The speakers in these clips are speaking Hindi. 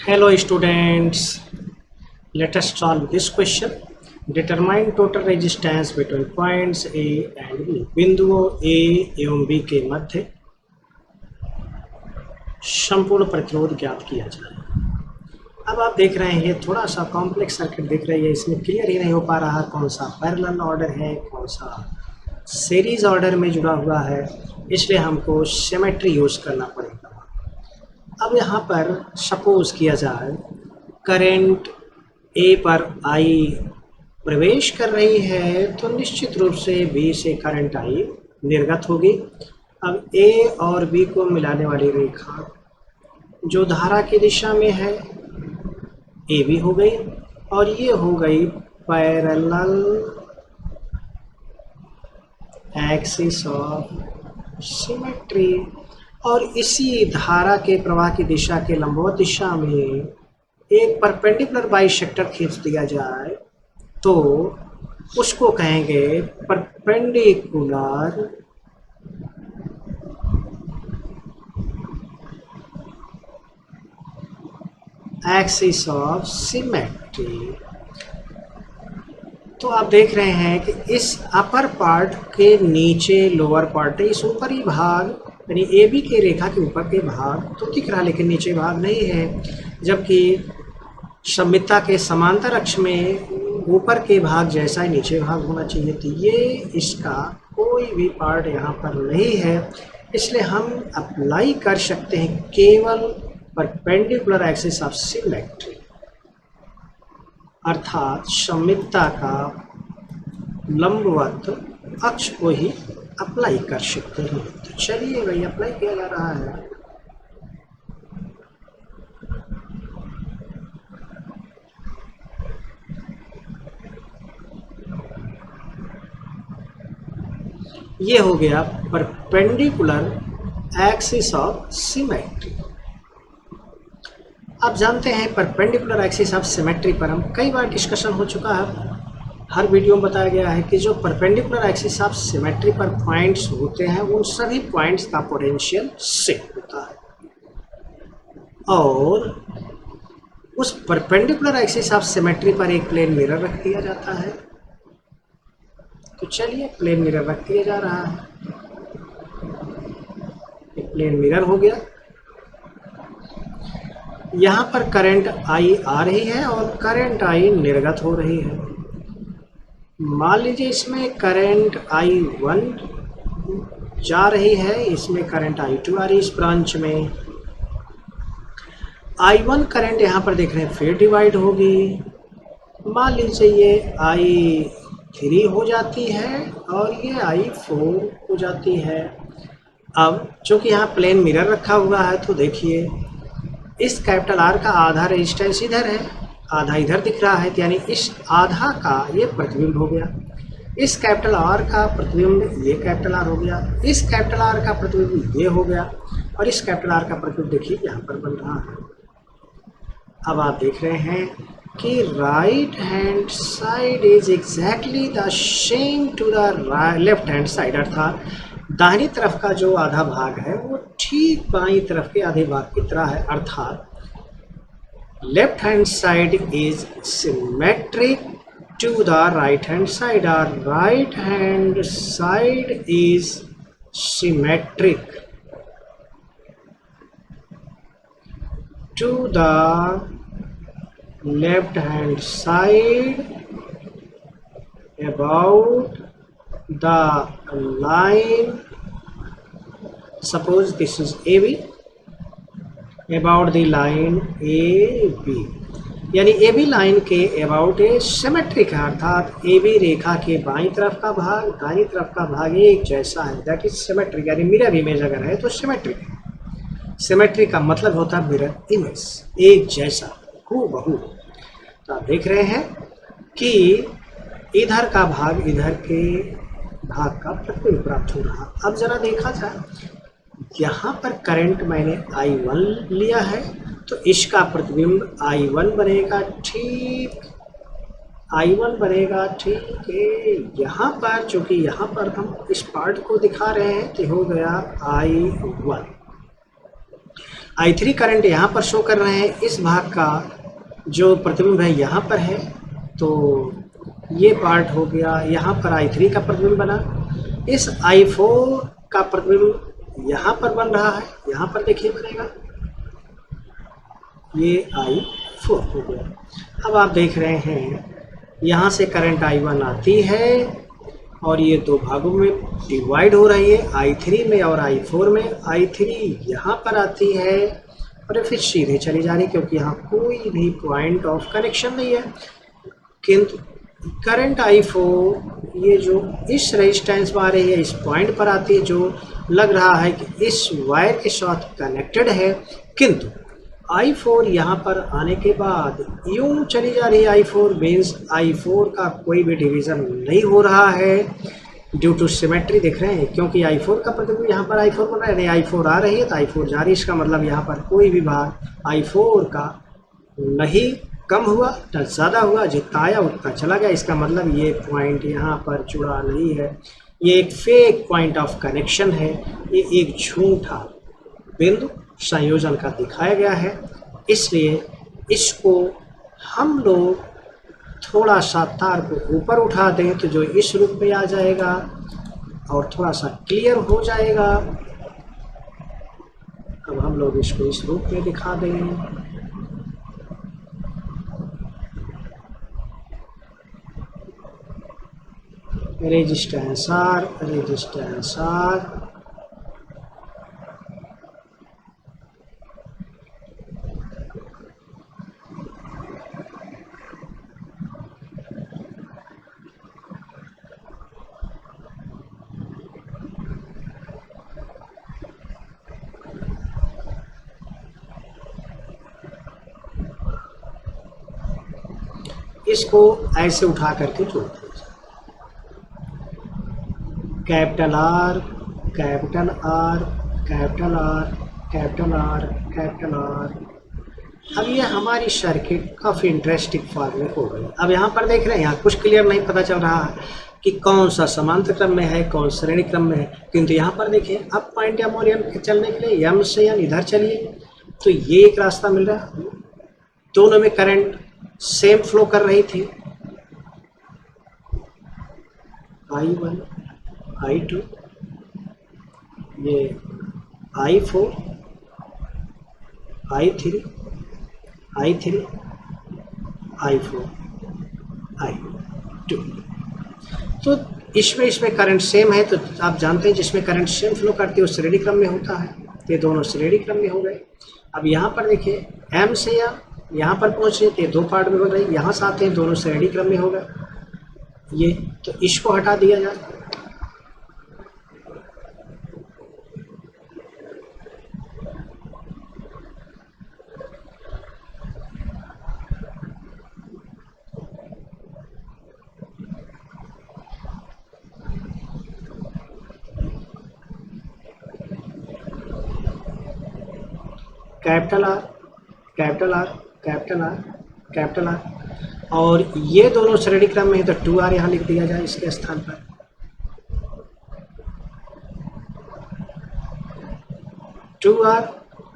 Hello students, let us solve this question. Determine total resistance between points A and B. बिंदुओं A एवं B के मध्य संपूर्ण प्रतिरोध ज्ञात किया जाए। अब आप देख रहे हैं ये थोड़ा सा कॉम्प्लेक्स सर्किट दिख रही है, इसमें क्लियर ही नहीं हो पा रहा कौन सा पैरेलल ऑर्डर है, कौन सा सीरीज ऑर्डर में जुड़ा हुआ है, इसलिए हमको सिमेट्री यूज करना पड़ेगा। अब यहाँ पर सपोज किया जाए करंट ए पर आई प्रवेश कर रही है तो निश्चित रूप से बी से करंट आई निर्गत होगी। अब ए और बी को मिलाने वाली रेखा जो धारा की दिशा में है ए बी हो गई और ये हो गई पैरेलल एक्सिस ऑफ सिमेट्री। और इसी धारा के प्रवाह की दिशा के लंबवत दिशा में एक परपेंडिकुलर बाइसेक्टर खींच दिया जाए तो उसको कहेंगे परपेंडिकुलर एक्सिस ऑफ सिमेट्री। तो आप देख रहे हैं कि इस अपर पार्ट के नीचे लोअर पार्ट है, इस ऊपरी भाग यानी ए बी के रेखा के ऊपर के भाग तो दिख रहा लेकिन नीचे भाग नहीं है, जबकि सममिता के समांतर अक्ष में ऊपर के भाग जैसा ही नीचे भाग होना चाहिए। तो ये इसका कोई भी पार्ट यहाँ पर नहीं है, इसलिए हम अप्लाई कर सकते हैं केवल परपेंडिकुलर एक्सिस ऑफ सिमेट्री, अर्थात सममिता का लंबवत अक्ष को ही अप्लाई कर सकते हैं। तो चलिए भाई अप्लाई किया जा रहा है। ये हो गया परपेंडिकुलर एक्सिस ऑफ सिमेट्री। आप जानते हैं परपेंडिकुलर एक्सिस ऑफ सिमेट्री पर हम कई बार डिस्कशन हो चुका है, हर वीडियो में बताया गया है कि जो परपेंडिकुलर एक्सिस ऑफ सिमेट्री पर पॉइंट्स होते हैं उन सभी पॉइंट्स का पोटेंशियल सेम होता है और उस परपेंडिकुलर एक्सिस ऑफ सिमेट्री पर एक प्लेन मिरर रख दिया जाता है। तो चलिए प्लेन मिरर रख दिया जा रहा है, एक प्लेन मिरर हो गया। यहाँ पर करंट आई आ रही है और करंट आई निर्गत हो रही है। मान लीजिए इसमें करंट I1 जा रही है, इसमें करंट I2 आ रही है। इस ब्रांच में I1 करंट यहाँ पर देख रहे हैं फिर डिवाइड होगी, मान लीजिए ये I3 हो जाती है और ये I4 हो जाती है। अब चूंकि यहाँ प्लेन मिरर रखा हुआ है तो देखिए इस कैपिटल R का आधा रेजिस्टेंस इधर है, आधा इधर दिख रहा है, यानी इस आधा का ये प्रतिबिंब हो गया, इस कैपिटल R का प्रतिबिंब ये कैपिटल R हो गया, इस कैपिटल R का प्रतिबिंब ये हो गया और इस कैपिटल R का प्रतिबिंब देखिए यहाँ पर बन रहा है। अब आप देख रहे हैं कि right hand side is exactly the same to the left hand side, अर्थात दाहिनी तरफ का जो आधा भाग है वो ठीक बाईं तरफ के आधे भाग की तरह है, अर्थात left hand side is symmetric to the right hand side or right hand side is symmetric to the left hand side about the line, suppose this is AB, about the line AB, यानी AB लाइन के अबाउट ए सिमेट्रिक है, अर्थात AB रेखा के बाईं तरफ का भाग दाईं तरफ का भाग एक जैसा है, दैट इज सिमेट्रिक। यानी मिरर इमेज अगर है तो सिमेट्रिक है। सिमेट्रिक का मतलब होता है मिरर इमेज, एक जैसा हूबहू। तो आप देख रहे हैं कि इधर का भाग इधर के भाग का प्रतिबिंब प्राप्त हो रहा। अब जरा देखा जाए, यहाँ पर करंट मैंने I1 लिया है तो इसका प्रतिबिंब I1 बनेगा, ठीक I1 बनेगा, ठीक है। यहाँ पर चूंकि यहाँ पर हम इस पार्ट को दिखा रहे हैं तो हो गया I1 I3 करंट यहाँ पर शो कर रहे हैं, इस भाग का जो प्रतिबिंब है यहाँ पर है, तो ये पार्ट हो गया, यहाँ पर I3 का प्रतिबिंब बना, इस I4 का प्रतिबिंब यहाँ पर बन रहा है, यहाँ पर देखिए बनेगा, ये I4 हो गया। अब आप देख रहे हैं यहाँ से करंट I1 आती है और ये दो भागों में डिवाइड हो रही है, I3 में और I4 में। I3 यहाँ पर आती है और फिर सीधे चली जा रही है, क्योंकि यहाँ कोई भी पॉइंट ऑफ कनेक्शन नहीं है। किंतु करंट I4 ये जो इस रेजिस्टेंस में आ रही है, इस पॉइंट पर आती है, जो लग रहा है कि इस वायर के साथ कनेक्टेड है, किंतु I4 यहाँ पर आने के बाद यूं चली जा रही है। I4 मीन्स I4 का कोई भी डिवीज़न नहीं हो रहा है ड्यू टू सिमेट्री, देख रहे हैं, क्योंकि I4 का प्रतिबिंब यहाँ पर I4 बन रहा है, नहीं I4 आ रही है तो I4 जा रही है। इसका मतलब यहाँ पर कोई भी भाग I4 का नहीं कम हुआ न ज़्यादा हुआ, जितना आया उतना चला गया। इसका मतलब ये पॉइंट यहाँ पर जुड़ा नहीं है, ये एक फेक पॉइंट ऑफ कनेक्शन है, ये एक झूठा बिंदु संयोजन का दिखाया गया है। इसलिए इसको हम लोग थोड़ा सा तार को ऊपर उठा दें तो जो इस रूप में आ जाएगा और थोड़ा सा क्लियर हो जाएगा। अब हम लोग इसको इस रूप में दिखा दें। रेजिस्टेंस आर, रेजिस्टेंस आर, इसको ऐसे उठा करके जोड़ दीजिए। Capital R, capital R, capital R, capital R, capital R. अब ये हमारी सर्किट काफ़ी इंटरेस्टिंग फॉर्म में हो गई। अब यहाँ पर देख रहे हैं, यहाँ कुछ क्लियर नहीं पता चल रहा है कि कौन सा समांतर क्रम में है, कौन श्रेणी क्रम में है, किंतु यहाँ पर देखिए अब पॉइंट एम और एम के चलने के लिए एम से एम इधर चलिए तो ये एक रास्ता मिल रहा है। दोनों में करंट सेम फ्लो कर रही थी, I1, I2, ये I4, I3, I3, I4, I2। तो इसमें करंट सेम है, तो आप जानते हैं जिसमें करंट सेम फ्लो करती है वो श्रेणी क्रम में होता है। ये दोनों श्रेणी क्रम में हो गए। अब यहाँ पर देखिए M से या यहाँ पर पहुँचे थे, दो पार्ट में बन रही, यहाँ से आते हैं दोनों श्रेणी क्रम में हो गए ये, तो इसको हटा दिया जाए। Capital R, capital R, capital R, capital R, और ये दोनों श्रेणी क्रम में है तो 2R यहाँ लिख दिया जाए इसके स्थान पर। 2R,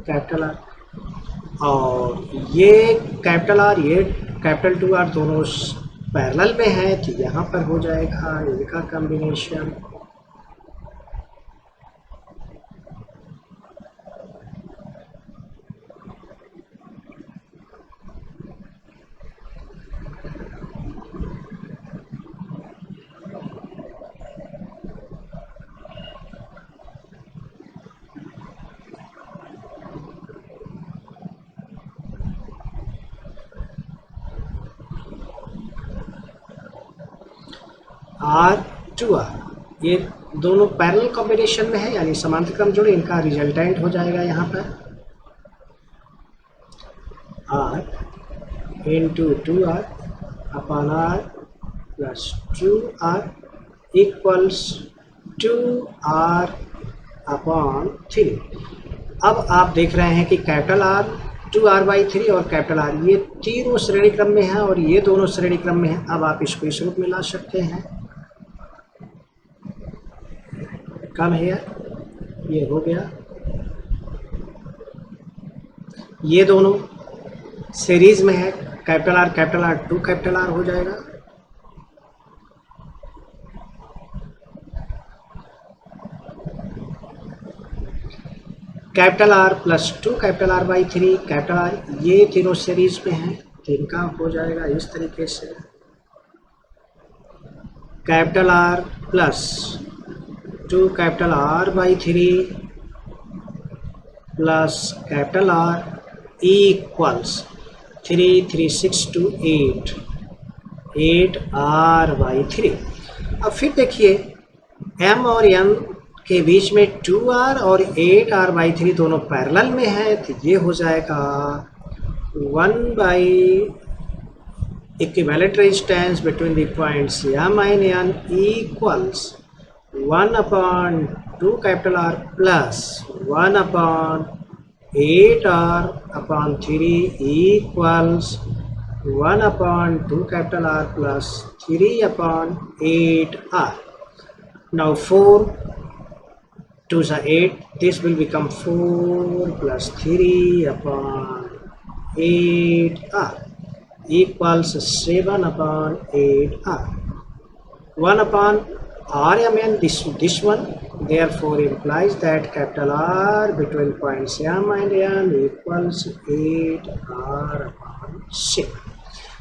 कैपिटल आर, और ये कैपिटल आर, ये कैपिटल 2R दोनों पैरेलल में है तो यहाँ पर हो जाएगा इनका कॉम्बिनेशन। R2R, ये दोनों पैरेलल कॉम्बिनेशन में है, यानी समांतर क्रम जोड़े, इनका रिजल्टेंट हो जाएगा यहाँ पर R into 2R upon R plus 2R equals 2R upon 3। अब आप देख रहे हैं कि कैपिटल R 2R/3 और कैपिटल R ये तीनों श्रेणी क्रम में है और ये दोनों श्रेणी क्रम में है। अब आप इसको इस रूप में ला सकते हैं। कम है, ये हो गया ये दोनों सीरीज में है, capital R two capital R हो जाएगा। Capital R plus two capital R by three capital R, ये तीनों सीरीज में है तो इनका हो जाएगा इस तरीके से, capital R plus two capital R by three plus capital R equals 3 6 2 8 R by three. अब फिर देखिए m और n के बीच में 2r और 8r बाई थ्री दोनों पैरेलल में है, तो ये हो जाएगा 1 by equivalent resistance between the points m and n equals 1 upon 2 capital R plus 1 upon 8r upon 3 equals 1 upon 2 capital R plus 3 upon 8R. Now 4 2s are 8. This will become 4 plus 3 upon 8R equals 7 upon 8R. 1 upon RMN, this one, therefore implies that capital R between points M and N equals 8R upon 6.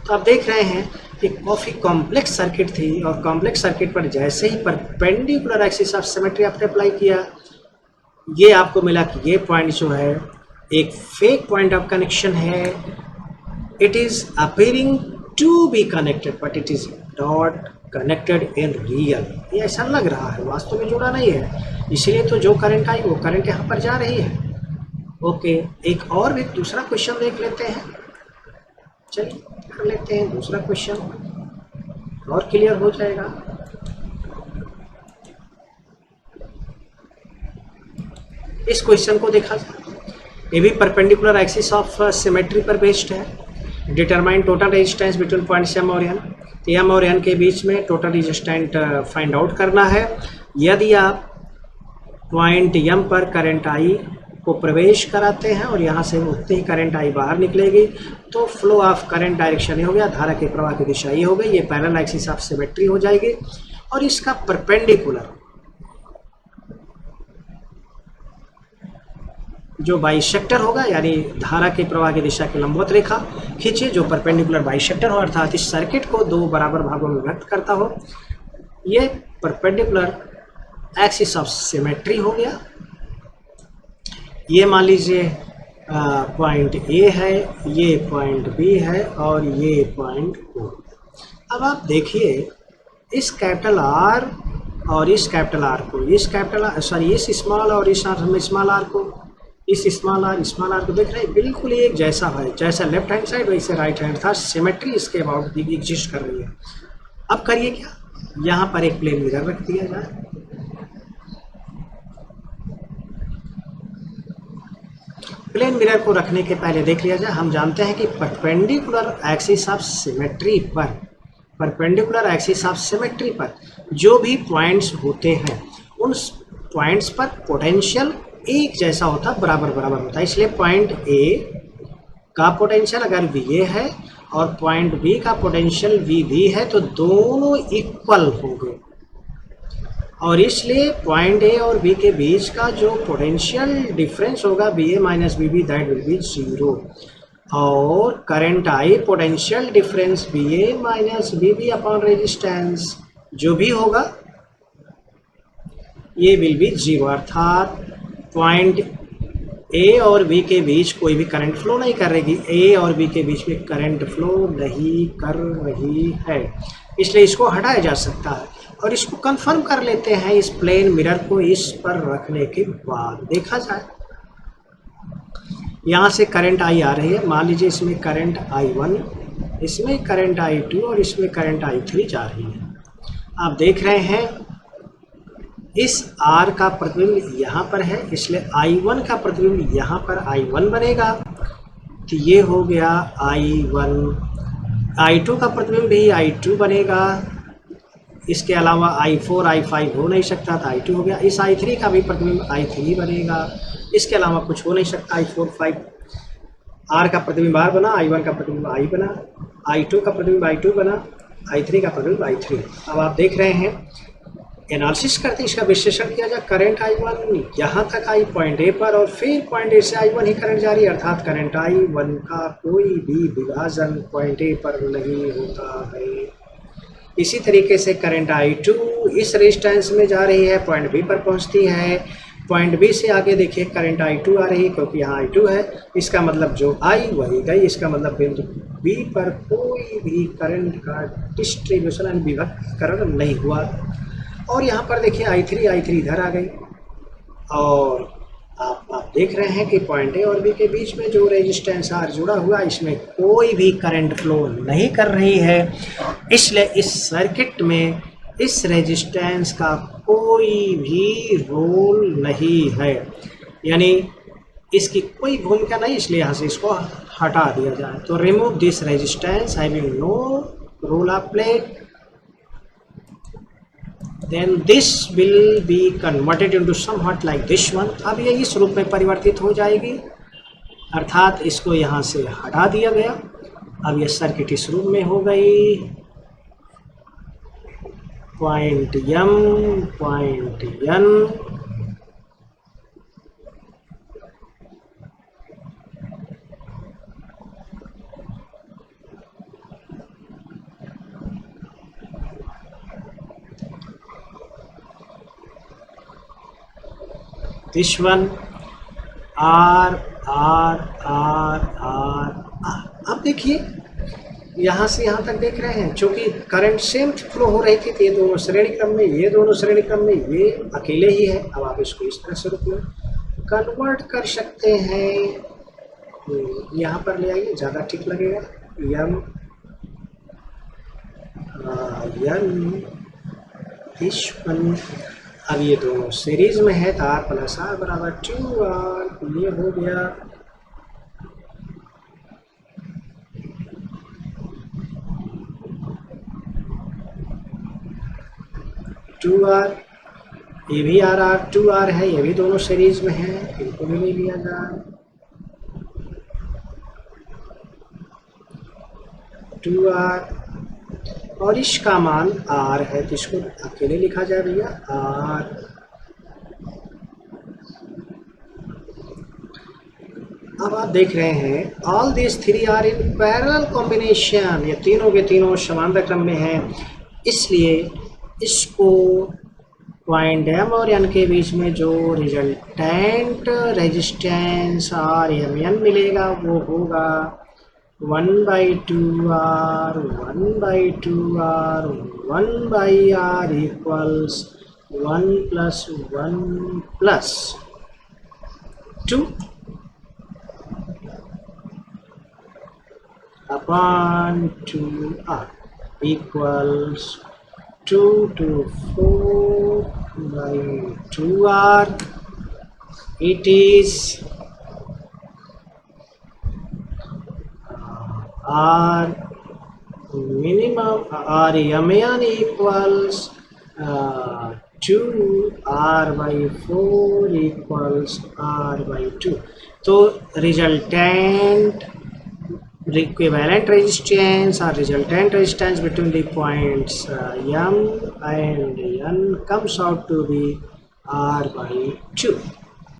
तो आप देख रहे हैं कि काफ़ी कॉम्प्लेक्स सर्किट थी और कॉम्प्लेक्स सर्किट पर जैसे ही परपेंडिकुलर एक्सिस ऑफ सिमेट्री आपने अप्लाई किया, ये आपको मिला कि ये पॉइंट जो है एक फेक पॉइंट ऑफ कनेक्शन है। It is appearing to be connected but it is not connected in real. ये ऐसा लग रहा है, वास्तव में जुड़ा नहीं है, इसलिए तो जो करंट आई वो करंट यहाँ पर जा रही है। ओके, एक और भी दूसरा क्वेश्चन देख लेते हैं। चलिए कर लेते हैं दूसरा क्वेश्चन, और क्लियर हो जाएगा। इस क्वेश्चन को देखा जाए, ये भी परपेंडिकुलर एक्सिस ऑफ सिमेट्री पर बेस्ड है। Determine total resistance between points M और एन। एम और एन के बीच में टोटल रेजिस्टेंट फाइंड आउट करना है। यदि आप पॉइंट एम पर करंट आई को प्रवेश कराते हैं और यहाँ से उतने ही करंट आई बाहर निकलेगी, तो फ्लो ऑफ करंट डायरेक्शन ये हो गया, धारा के प्रवाह की दिशा ये हो गई, ये पैरेलल एक्सिस ऑफ सिमेट्री हो जाएगी। और इसका परपेंडिकुलर जो बाइसेक्टर होगा, यानी धारा के प्रवाह की दिशा की लंबवत रेखा खींचे जो परपेंडिकुलर बाइसेक्टर हो, अर्थात इस सर्किट को दो बराबर भागों में व्यक्त करता हो। ये परपेंडिकुलर एक्सिस ऑफ सिमेट्री हो गया। ये मान लीजिए पॉइंट ए है, ये पॉइंट बी है और ये पॉइंट ओ। अब आप देखिए इस कैपिटल आर और इस कैपिटल आर को, इस स्मॉल और इस स्मॉल आर को, इस स्मॉल आर को देख रहे हैं, बिल्कुल एक जैसा है, जैसा लेफ्ट हैंड साइड वैसे राइट हैंड था। सिमेट्री इसके अबाउट एग्जिस्ट कर रही है। अब करिए क्या, यहाँ पर एक प्लेन मिरर रख दिया जाए। प्लेन मिरर को रखने के पहले देख लिया जाए, हम जानते हैं कि परपेंडिकुलर एक्सिस ऑफ सिमेट्री पर जो भी पॉइंट्स होते हैं, उन पॉइंट्स पर पोटेंशियल एक जैसा होता है, बराबर होता है। इसलिए पॉइंट ए का पोटेंशियल अगर वी ए है और पॉइंट बी का पोटेंशियल वी बी है, तो दोनों इक्वल होंगे। और इसलिए पॉइंट ए और बी के बीच का जो पोटेंशियल डिफरेंस होगा B A minus B B, that will be 0। और current I potential difference B A minus B B upon resistance जो भी होगा ये विल बी 0। अर्थात पॉइंट ए और बी के बीच कोई भी करंट फ्लो नहीं कर रही, ए और बी के बीच में करंट फ्लो नहीं कर रही है, इसलिए इसको हटाया जा सकता है। और इसको कंफर्म कर लेते हैं इस प्लेन मिरर को इस पर रखने के बाद। देखा जाए, यहाँ से करंट आई आ रही है, मान लीजिए इसमें करंट I1, इसमें करंट I2 और इसमें करंट I3 जा रही है। आप देख रहे हैं इस R का प्रतिबिंब यहाँ पर है, इसलिए I1 का प्रतिबिंब यहाँ पर I1 बनेगा, तो ये हो गया I1। I2 का प्रतिबिंब भी I2 बनेगा, इसके अलावा I4 I5 हो नहीं सकता था, I2 हो गया। इस I3 का भी प्रतिबिंब I3 बनेगा, इसके अलावा कुछ हो नहीं सकता I4 5। R का प्रतिबिंब R बना, I1 का प्रतिबिंब I बना, I2 का प्रतिबिंब I2 बना, I3 का प्रतिबिंब I3। अब आप देख रहे हैं एनालिसिस करते इसका विश्लेषण किया जाए। करंट I1 यहाँ तक आई पॉइंट ए पर और फिर पॉइंट ए से I1 ही करंट जारी, अर्थात करंट I1 का कोई भी विभाजन पॉइंट ए पर नहीं होता है। इसी तरीके से करंट I2 इस रेजिस्टेंस में जा रही है, पॉइंट बी पर पहुंचती है, पॉइंट बी से आगे देखिए करंट I2 आ रही है, क्योंकि यहाँ I2 है, इसका मतलब जो आई वही गई, इसका मतलब बिंदु बी पर कोई भी करंट का डिस्ट्रीब्यूशन यानी विभक्तीकरण नहीं हुआ। और यहाँ पर देखिए I3 इधर आ गई और आप देख रहे हैं कि पॉइंट ए और बी के बीच में जो रेजिस्टेंस आर जुड़ा हुआ इसमें कोई भी करंट फ्लो नहीं कर रही है, इसलिए इस सर्किट में इस रेजिस्टेंस का कोई भी रोल नहीं है, यानी इसकी कोई भूमिका नहीं, इसलिए यहाँ से इसको हटा दिया जाए। तो remove this resistance having no role of play, then this will be converted into somewhat like this one। अब ये इस रूप में परिवर्तित हो जाएगी, अर्थात इसको यहाँ से हटा दिया गया। अब ये सर्किट इस रूप में हो गई, point M point N, this one R R R R R। अब देखिए यहाँ से यहाँ तक देख रहे हैं, चूंकि करंट सेम फ्लो हो रही थी, तो ये दोनों श्रेणी क्रम में, ये दोनों श्रेणी क्रम में, ये अकेले ही है। अब आप इसको इस तरह से रूप में कन्वर्ट कर सकते हैं, यहाँ पर ले आइए, ज़्यादा ठीक लगेगा। यम दिस वन। अब ये दोनों सीरीज में है, तो R प्लस R बराबर 2R, ये हो गया। R, ये भी R 2R है, ये भी दोनों सीरीज में है, इनको भी ले लिया जाए। 2R और इसका मान R है, तो इसको अकेले लिखा जाए भैया R। अब आप देख रहे हैं all this 3 R in parallel combination, ये तीनों के तीनों समांतर क्रम में हैं, इसलिए इसको पॉइंट एम और एन के बीच में जो resultant resistance R M N मिलेगा वो होगा 1/2R 1/2R 1/R equals 1 + 1 + 2 upon 2R equals 2 to 4/2R। It is R minimum RMN equals 2R/4 equals R/2। तो resultant equivalent resistance or resultant resistance between the points M and N comes out to be R/2।